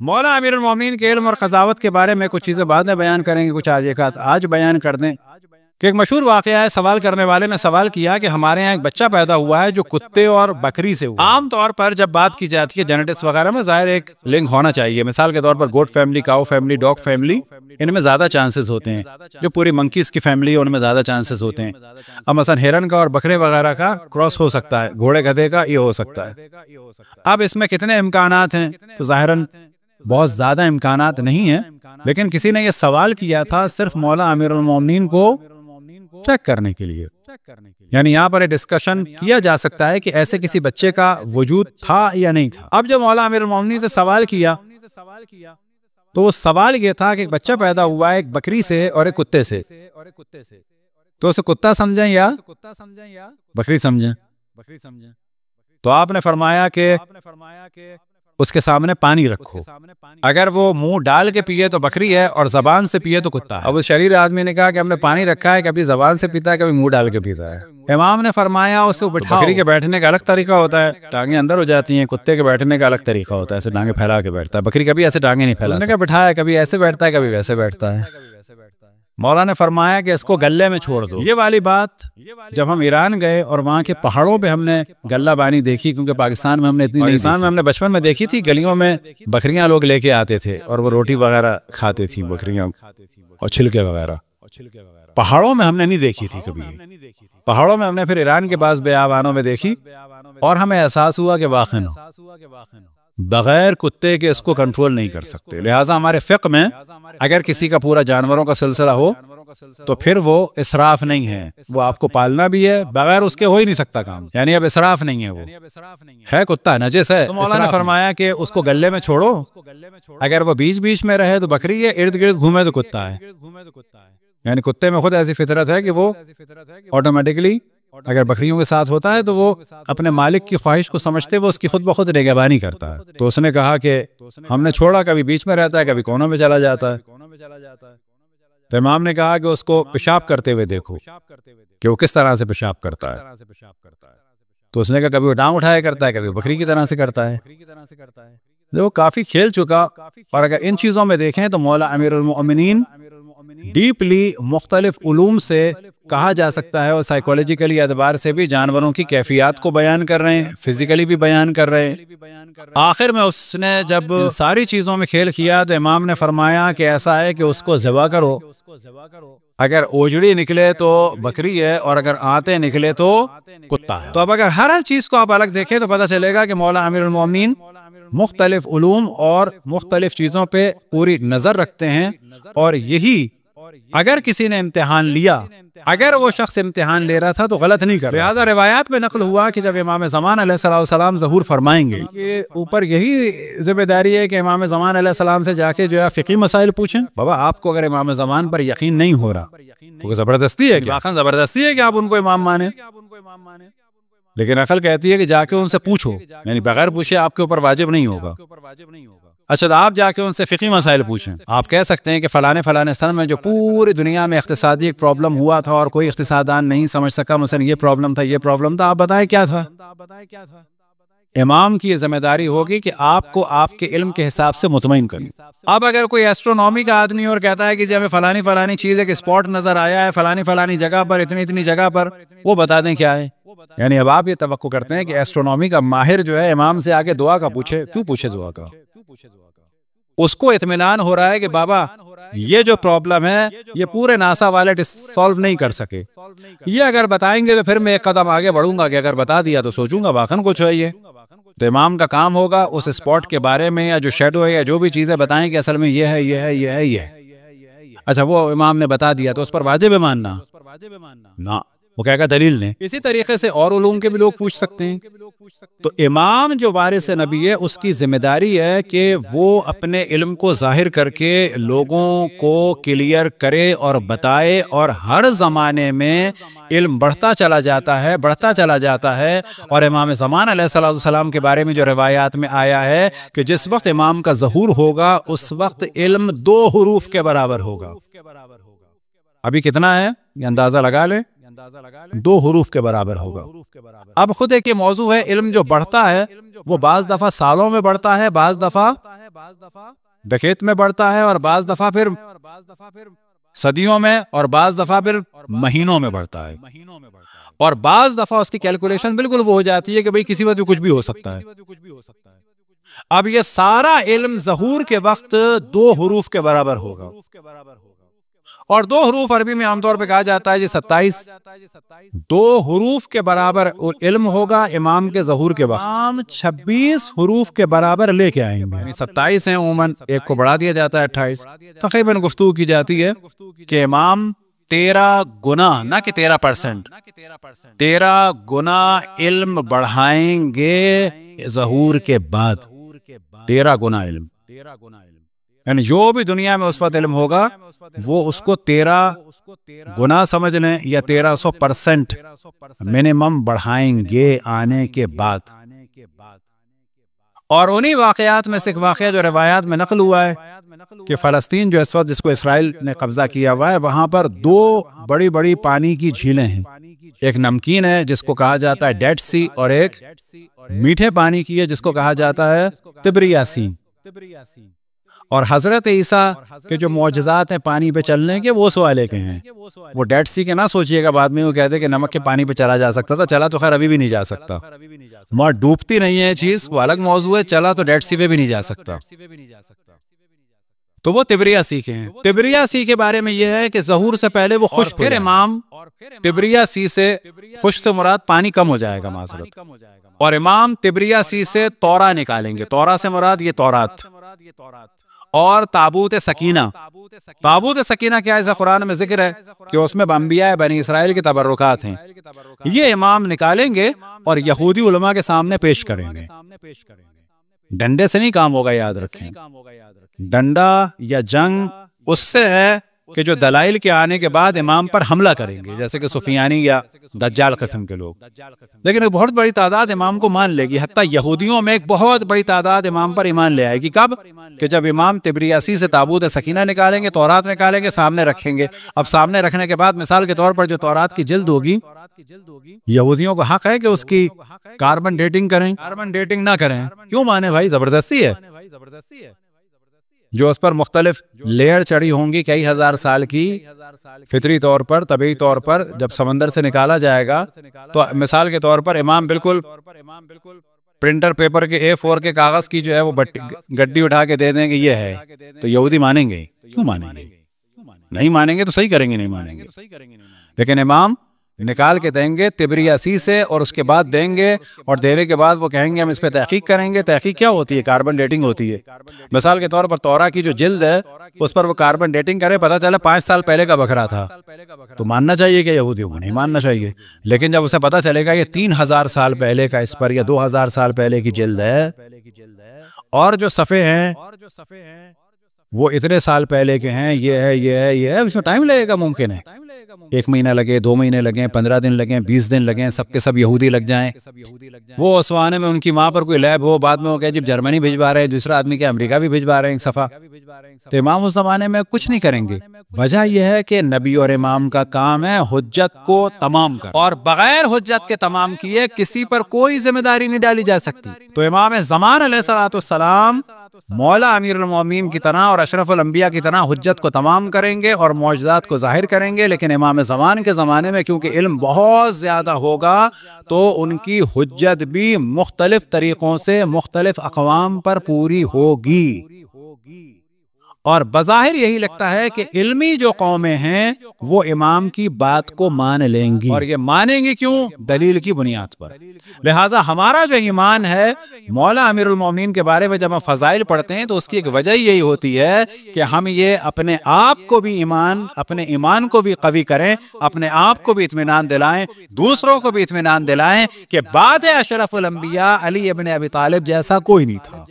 मौला अमीरुल मोमिनीन के इल्म और क़ज़ावत के बारे में कुछ चीज़ें बाद में बयान करेंगे, कुछ आज बयान कर दें कि एक मशहूर वाक़या है। सवाल करने वाले ने सवाल किया कि हमारे यहाँ एक बच्चा पैदा हुआ है जो कुत्ते और बकरी से हुआ। आम तौर पर जब बात की जाती है जेनेटिक्स वगैरह में, ज़ाहिर एक लिंक होना चाहिए। मिसाल के तौर पर गोट फैमिली, काऊ फैमिली, डॉग फैमिली, इनमें ज़्यादा चांसेस होते हैं। जो पूरी मंकीज़ की फैमिली है उनमें ज़्यादा चांसेस होते हैं। अब मसलन हिरन का और बकरे वगैरह का क्रॉस हो सकता है, घोड़े गधे का ये हो सकता है। अब इसमें कितने इम्कानात हैं, तो ज़ाहिरन बहुत ज़्यादा इम्कानात नहीं है, लेकिन किसी ने यह सवाल किया था सिर्फ मौला अमीरुल मोमिनीन को चेक करने के लिए। यानी यहाँ पर डिस्कशन किया जा सकता है कि ऐसे किसी बच्चे का वजूद था या नहीं था। अब जब मौला अमीरुल मोमिनीन से सवाल किया तो वो सवाल ये था कि एक बच्चा पैदा हुआ है एक बकरी से और एक कुत्ते से, तो उसे कुत्ता समझें या बकरी समझें? तो आपने फरमाया कि उसके सामने पानी रखो, अगर वो मुंह डाल के पिए तो बकरी है और जबान से पिए तो कुत्ता है। अब उस शरीर आदमी ने कहा कि हमने पानी रखा है, कभी जबान से पीता है, कभी मुंह डाल के पीता है। इमाम ने फरमाया उसे बिठाओ। बकरी के बैठने का अलग तरीका होता है, टांगे अंदर हो जाती हैं। कुत्ते के बैठने का अलग तरीका होता है, ऐसे टांगे फैला के बैठता है। बकरी कभी ऐसे टांगे नहीं फैला। उसने बिठाया, कभी ऐसे बैठता है, कभी वैसे बैठता है। मौला ने फरमाया कि इसको गले में छोड़ दो। ये वाली बात जब हम ईरान गए और वहाँ के पहाड़ों पे हमने गल्ला बानी देखी, क्योंकि पाकिस्तान में हमने इतनी नहीं, पाकिस्तान में हमने बचपन में देखी थी, गलियों में बकरियां लोग लेके आते थे और वो रोटी वगैरह खाते थी, बकरियां और छिलके वगैरह। पहाड़ों में हमने नहीं देखी थी कभी। पहाड़ों में हमने फिर ईरान के पास बेआबानों में देखी और हमें एहसास हुआ कि वाक़ई बगैर कुत्ते के इसको कंट्रोल नहीं कर सकते। लिहाजा हमारे फ़िक़्ह में अगर किसी का पूरा जानवरों का सिलसिला हो तो फिर वो इसराफ नहीं है, वो आपको पालना भी है, बगैर उसके हो ही नहीं सकता काम। यानी अब इसराफ नहीं है, वो है कुत्ता नजिस है। तो मौला ने फरमाया कि उसको गले में छोड़ो, अगर वो बीच बीच में रहे तो बकरी है, इर्द गिर्द घूमे तो कुत्ता है। यानी कुत्ते में खुद ऐसी फितरत है कि वो ऑटोमेटिकली अगर बकरियों के साथ होता है तो वो अपने मालिक की ख्वाहिश को समझते वो उसकी खुद ब खुद निगहबानी करता है। तो उसने कहा कि हमने छोड़ा, कभी बीच में रहता है, कभी कोनों में चला जाता है। तो इमाम ने कहा कि उसको पेशाब करते हुए देखो कि वो किस तरह से पेशाब करता है। तो उसने कहा कभी वो डांग उठाया करता है, कभी बकरी की तरह से करता है। वो काफी खेल चुका। और अगर इन चीजों में देखें तो मौला अमीरुल मोमिनीन डीपली मुख्तलिफ उलूम से कहा जा सकता है और साइकोलॉजिकली एतबार से भी जानवरों की कैफियत को बयान कर रहे हैं, फिजिकली भी बयान कर रहे हैं। आखिर में उसने जब सारी चीज़ों में खेल किया तो इमाम ने फरमाया कि ऐसा है कि उसको ज़िबा करो, अगर ओजड़ी निकले तो बकरी है और अगर आते निकले तो कुत्ता है। तो अब अगर हर चीज़ को आप अलग देखें तो पता चलेगा कि मौला अमीरुल मोमिनीन मुख्तलिफ उलूम और मुख्तलिफ चीज़ों पे पूरी नज़र रखते हैं। और यही अगर किसी ने इम्तिहान लिया, अगर वो शख्स इम्तिहान ले रहा था तो गलत नहीं कर। लिहाजा रिवायात में नकल हुआ कि जब इमाम ज़मान अलैहिस्सलाम ज़हूर फरमाएंगे, ये ऊपर यही जिम्मेदारी है कि इमाम ज़मान अलैहिस्सलाम से जाके जो है फ़िक़ही मसाइल पूछें। बाबा आपको अगर इमाम ज़मान पर यकीन नहीं हो रहा तो ज़बरदस्ती है, वाक़ई ज़बरदस्ती है कि आप उनको इमाम माने। लेकिन अकल कहती है कि जाके उनसे पूछो, यानी बगैर पूछे आपके ऊपर वाजिब नहीं होगा। अच्छा तो आप जाके उनसे फ़िक़ही मसाइल पूछें। आप कह सकते हैं कि फ़लाने सन में जो पूरी दुनिया में इक़्तिसादी एक प्रॉब्लम हुआ था और कोई इक़्तिसादान नहीं समझ सका, मसलन ये प्रॉब्लम था, आप बताएं क्या था। इमाम की ये जिम्मेदारी होगी कि आपको आपके इल्म के हिसाब से मुतमईन करें। अब अगर कोई एस्ट्रोनॉमी का आदमी और कहता है कि जब हमें फलानी चीज़ एक स्पॉट नजर आया है फलानी जगह पर, इतनी जगह पर, वो बता दें क्या है। यानी अब आप ये तवक्को करते हैं कि एस्ट्रोनॉमी का माहिर जो है इमाम से आगे दुआ का पूछे। क्यों पूछे दुआ का? उसको इत्मीनान हो रहा है कि बाबा ये जो प्रॉब्लम है ये पूरे नासा वाले सॉल्व नहीं कर सके, ये अगर बताएंगे तो फिर मैं एक कदम आगे बढ़ूंगा कि अगर बता दिया तो सोचूंगा वाकई कुछ है ये। तो इमाम का काम होगा उस स्पॉट के बारे में या जो शेडो है या जो भी चीजें बताएं कि असल में ये है। अच्छा वो इमाम ने बता दिया तो उस पर वाजिब है मानना ना, वो कहेगा दलील ने। इसी तरीके से और उलूम के भी लोग पूछ सकते हैं। तो इमाम जो वारिस नबी है उसकी जिम्मेदारी है कि वो अपने इल्म को जाहिर करके लोगों को क्लियर करे और बताए। और हर ज़माने में इल्म बढ़ता चला जाता है। और इमाम ज़मान अलैहिस्सलाम के बारे में जो रिवायात में आया है कि जिस वक्त इमाम का ज़हूर होगा उस वक्त इल्म 2 हरूफ के बराबर होगा। अभी कितना है ये अंदाज़ा लगा ले, 2 हरूफ के बराबर होगा। अब खुद एक ये मौजू है, इल्म जो बढ़ता है वो बाज दफा सालों में बढ़ता है, बाज दफा डकेत में बढ़ता है, और बाज दफा फिर सदियों में, और बाज दफा फिर महीनों में बढ़ता है, और बाज दफा उसकी कैलकुलेशन बिल्कुल वो हो जाती है कि भाई किसी वक्त भी कुछ भी हो सकता है। अब ये सारा इल्म ज़हूर के वक्त 2 हरूफ के बराबर होगा, और 2 हरूफ अरबी में आमतौर पे कहा जाता है जी 27। 2 हरूफ के बराबर इल्म होगा इमाम के ज़हूर के वक्त। इमाम 26 हरूफ के बराबर लेके आएंगे, यानी 27 हैं उमूमन, एक को बढ़ा दिया जाता है 28। तकरीबन गुफ्तगू की जाती है कि इमाम 13 गुना, ना कि 13%, 13 गुना इल्म बढ़ाएंगे ज़हूर के बाद। 13 गुना इल्म, यानी जो भी दुनिया में उस वक्त इल्म होगा वो उसको 13 गुना समझ लें, या 1300% मिनिमम बढ़ाएंगे आने के बाद। और उन्हीं वाकयात में से एक वाकया जो रिवायात में नकल हुआ है कि फ़लस्तीन जो इस वक्त जिसको इसराइल ने कब्जा किया हुआ है, वहां पर 2 बड़ी बड़ी पानी की झीलें हैं। एक नमकीन है जिसको कहा जाता है डेड सी, और एक मीठे पानी की है जिसको कहा जाता है तिब्रिया सी। और हजरत ईसा के जो मौजज़ात हैं पानी पे चलने के, वो सवाले के हैं। वो डेड सी के ना सोचिएगा बाद में वो कहते हैं कि नमक के पानी पे चला जा सकता था, चला तो खैर अभी भी नहीं जा सकता। वहाँ डूबती नहीं है चीज, वो अलग मौजू है, चला तो डेड सी पे भी नहीं जा सकता। तो वो तिब्रिया सी के हैं। तिब्रिया सी के बारे में यह है कि ज़हूर से पहले वो खुश्क, फिर इमाम तिब्रिया सी से, खुश्क से मुराद पानी कम हो जाएगा माज़रत, और इमाम तिब्रिया सी से तौरा निकालेंगे। तौरा से मुराद ये तौरात और ताबूत सकीना। ताबूत सकीना क्या है, ऐसा कुरान में जिक्र है कि उसमें अंबिया बनी इसराइल के तबर्रुकात हैं। ये इमाम निकालेंगे और यहूदी उलमा के सामने पेश करेंगे। डंडे से नहीं काम होगा, याद रखें। डंडा या जंग उससे है कि जो दलाइल के आने के बाद इमाम पर हमला करेंगे, जैसे कि सुफियानी या दज्जाल किस्म के लोग। लेकिन एक बहुत बड़ी तादाद इमाम को मान लेगी, हत्ता यहूदियों में एक बहुत बड़ी तादाद इमाम पर ईमान ले आएगी। कब? कि जब इमाम तिब्रियासी से ताबूत सकीना निकालेंगे, तौरात निकालेंगे, सामने रखेंगे। अब सामने रखने के बाद मिसाल के तौर पर जो तौरात की जिल्द होगी, यहूदियों को हक है कि उसकी कार्बन डेटिंग करें। कार्बन डेटिंग ना करें क्यों माने भाई, जबरदस्ती है। जो उस पर मुख्तलिफ लेयर चढ़ी होंगी कई हजार साल की, फितरी तौर पर, तबी तौर पर जब समंदर से निकाला जाएगा तो मिसाल के तौर पर इमाम बिल्कुल प्रिंटर पेपर के A4 के कागज की जो है वो गड्डी उठा के दे देंगे, ये है, तो यहूदी मानेंगे? क्यों मानेंगे? नहीं मानेंगे तो सही करेंगे, नहीं मानेंगे। लेकिन इमाम निकाल के देंगे तिब्रियासी से, और उसके बाद देंगे, और देने के बाद वो कहेंगे हम इस पे तहकीक करेंगे। तहकीक क्या होती है? कार्बन डेटिंग होती है। मिसाल के तौर पर तौरा की जो जिल्द है उस पर वो कार्बन डेटिंग करे, पता चला 5 साल पहले का बकरा था, तो मानना चाहिए कि यहूदियों को नहीं मानना चाहिए। लेकिन जब उसे पता चलेगा ये 3000 साल पहले का इस पर, या 2000 साल पहले की जिल्द है, और जो सफ़े हैं वो इतने साल पहले के हैं, ये है, ये है, ये है, इसमें टाइम लगेगा। मुमकिन है 1 महीना लगे, 2 महीने लगे, 15 दिन लगे, 20 दिन लगे, सबके सब यहूदी लग जाएं। वो उसवाने में उनकी माँ पर कोई लैब हो, बाद में वो कहे जब जर्मनी भिजवा रहे हैं, दूसरा आदमी के अमेरिका भी भिजवा रहे हैं, सफ़ा। तो इमाम उस जमाने में कुछ नहीं करेंगे। वजह यह है कि नबी और इमाम का काम है हुज्जत को तमाम कर, और बगैर हुज्जत के तमाम किए किसी पर कोई जिम्मेदारी नहीं डाली जा सकती। तो इमाम ज़मान अलैहिस्सलाम मौला अमीरुल मोमिनीन की तरह और अशरफुल अंबिया की तरह हुज्जत को तमाम करेंगे और मौजज़ात को जाहिर करेंगे। लेकिन इमाम ज़मान के ज़माने में क्योंकि इल्म बहुत ज़्यादा होगा तो उनकी हुज्जत भी मुख्तलिफ तरीक़ों से मुख्तलिफ अक़वाम पर पूरी होगी। और बज़ाहिर यही लगता है कि इल्मी जो कौमें हैं वो इमाम की बात को मान लेंगी, और ये मानेंगी क्यों? दलील की बुनियाद पर। लिहाजा हमारा जो ईमान है मौला अमीरुल मोमिनीन के बारे में जब हम फ़ज़ाइल पढ़ते हैं तो उसकी एक वजह यही होती है कि हम ये अपने आप को भी अपने ईमान को भी कवी करें, अपने आप को भी इत्मीनान दिलाएं, दूसरों को भी इत्मीनान दिलाएं कि बाद अशरफुल अंबिया अली इब्न अबी तालिब जैसा कोई नहीं था।